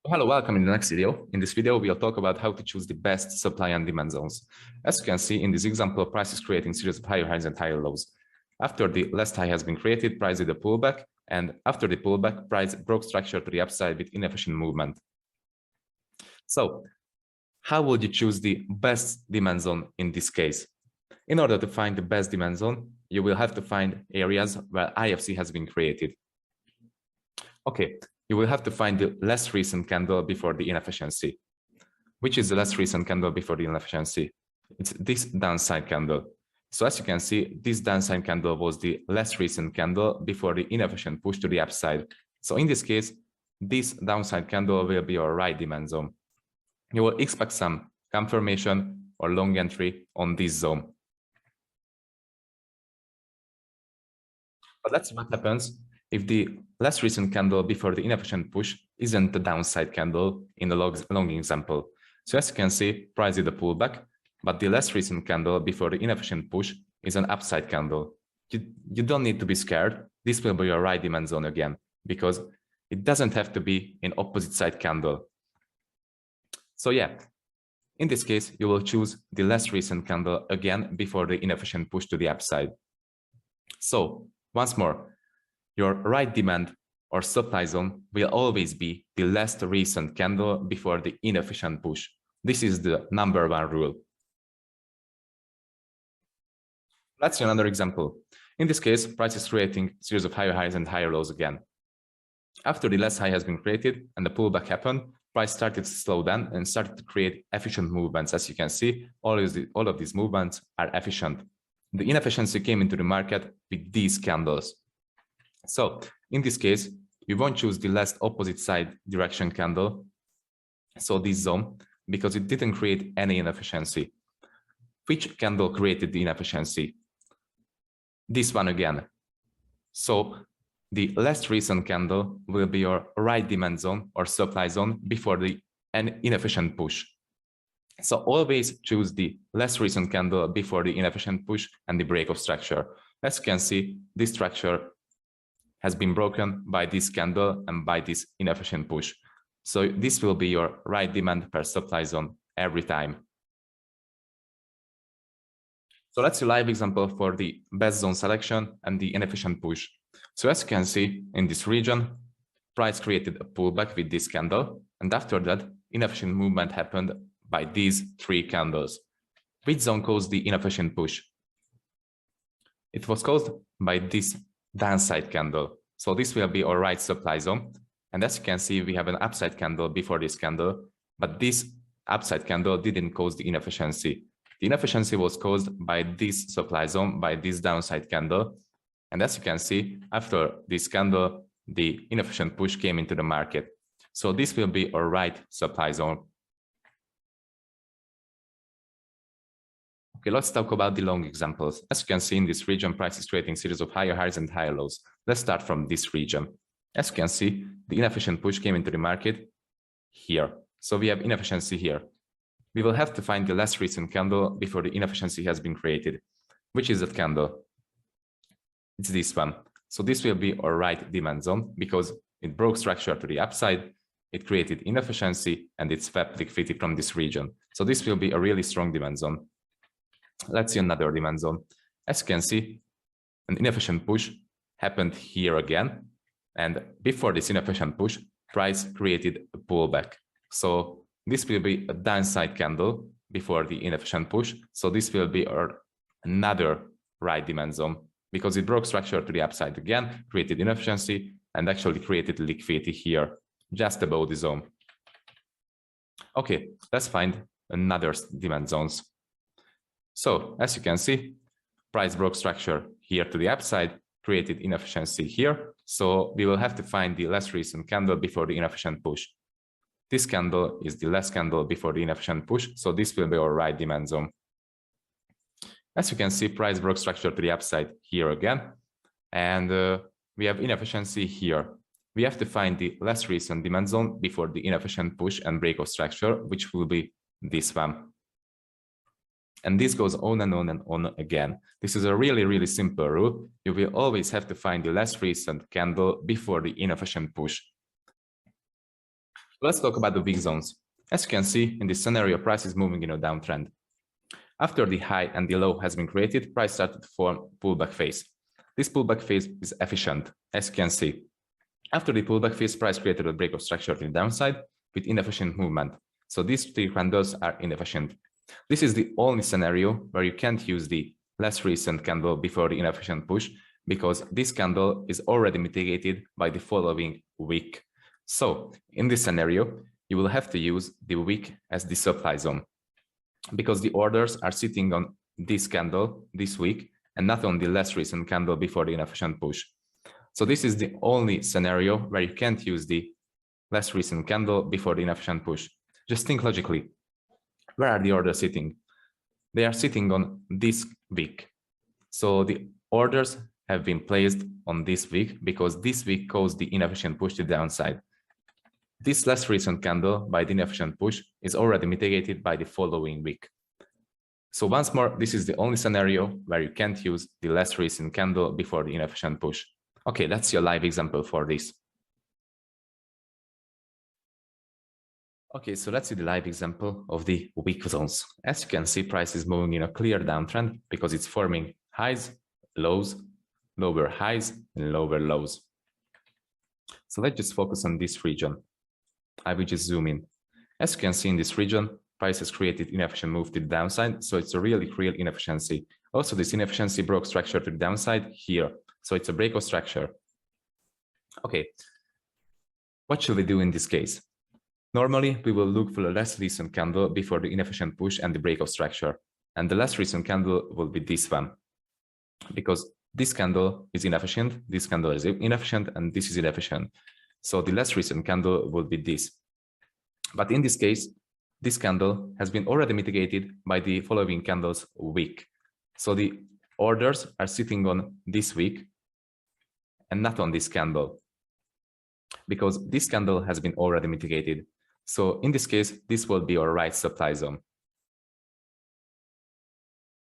Hello, welcome in the next video. In this video, we'll talk about how to choose the best supply and demand zones. As you can see in this example, price is creating series of higher highs and higher lows. After the last high has been created, price did a pullback, and after the pullback, price broke structure to the upside with inefficient movement. So, how would you choose the best demand zone in this case? In order to find the best demand zone, you will have to find areas where IFC has been created. Okay. You will have to find the less recent candle before the inefficiency. Which is the less recent candle before the inefficiency? It's this downside candle. So as you can see, this downside candle was the less recent candle before the inefficient push to the upside. So in this case, this downside candle will be your right demand zone. You will expect some confirmation or long entry on this zone. But let's see what happens if the less recent candle before the inefficient push isn't the downside candle in the long example. So as you can see, price did a pullback, but the less recent candle before the inefficient push is an upside candle. You don't need to be scared. This will be your right demand zone again, because it doesn't have to be an opposite side candle. So yeah, in this case, you will choose the less recent candle again before the inefficient push to the upside. So once more, your right demand or supply zone will always be the less recent candle before the inefficient push. This is the number one rule. Let's see another example. In this case, price is creating a series of higher highs and higher lows again. After the last high has been created and the pullback happened, price started to slow down and started to create efficient movements. As you can see, all of these movements are efficient. The inefficiency came into the market with these candles. So in this case, we won't choose the last opposite side direction candle, so this zone, because it didn't create any inefficiency. Which candle created the inefficiency? This one again. So the last recent candle will be your right demand zone or supply zone before an inefficient push. So always choose the less recent candle before the inefficient push and the break of structure. As you can see, this structure has been broken by this candle and by this inefficient push. So this will be your right demand per supply zone every time. So let's see a live example for the best zone selection and the inefficient push. So as you can see in this region, price created a pullback with this candle, and after that, inefficient movement happened by these three candles. Which zone caused the inefficient push? It was caused by this downside candle. So this will be our right supply zone. And as you can see, we have an upside candle before this candle, but this upside candle didn't cause the inefficiency. The inefficiency was caused by this supply zone, by this downside candle. And as you can see, after this candle, the inefficient push came into the market. So this will be our right supply zone. Okay, let's talk about the long examples. As you can see in this region, price is creating series of higher highs and higher lows. Let's start from this region. As you can see, the inefficient push came into the market here. So we have inefficiency here. We will have to find the less recent candle before the inefficiency has been created. Which is that candle? It's this one. So this will be our right demand zone because it broke structure to the upside, it created inefficiency, and it swept liquidity from this region. So this will be a really strong demand zone. Let's see another demand zone. As you can see, an inefficient push happened here again. And before this inefficient push, price created a pullback. So this will be a downside candle before the inefficient push. So this will be another right demand zone because it broke structure to the upside again, created inefficiency, and actually created liquidity here, just above the zone. Okay, let's find another demand zones. So as you can see, price broke structure here to the upside, created inefficiency here. So we will have to find the less recent candle before the inefficient push. This candle is the last candle before the inefficient push. So this will be our right demand zone. As you can see, price broke structure to the upside here again. And we have inefficiency here. We have to find the less recent demand zone before the inefficient push and break of structure, which will be this one. And this goes on and on and on again. This is a really, really simple rule. You will always have to find the less recent candle before the inefficient push. Let's talk about the weak zones. As you can see, in this scenario, price is moving in a downtrend. After the high and the low has been created, price started to form pullback phase. This pullback phase is efficient, as you can see. After the pullback phase, price created a break of structure to the downside with inefficient movement. So these three candles are inefficient. This is the only scenario where you can't use the less recent candle before the inefficient push, because this candle is already mitigated by the following wick. So in this scenario, you will have to use the wick as the supply zone, because the orders are sitting on this candle, this wick, and not on the less recent candle before the inefficient push. So this is the only scenario where you can't use the less recent candle before the inefficient push. Just think logically. Where are the orders sitting? They are sitting on this wick. So the orders have been placed on this wick because this wick caused the inefficient push to the downside. This less recent candle by the inefficient push is already mitigated by the following wick. So once more, this is the only scenario where you can't use the less recent candle before the inefficient push. Okay, let's see a live example for this. Okay, so let's see the live example of the weak zones. As you can see, price is moving in a clear downtrend because it's forming highs, lows, lower highs, and lower lows. So let's just focus on this region. I will just zoom in. As you can see in this region, price has created inefficient move to the downside, so it's a really real inefficiency. Also, this inefficiency broke structure to the downside here, so it's a break of structure. Okay, what should we do in this case? Normally, we will look for a less recent candle before the inefficient push and the break of structure, and the less recent candle will be this one, because this candle is inefficient, this candle is inefficient, and this is inefficient. So the less recent candle will be this. But in this case, this candle has been already mitigated by the following candles wick. So the orders are sitting on this wick and not on this candle, because this candle has been already mitigated. So in this case, this will be our right supply zone.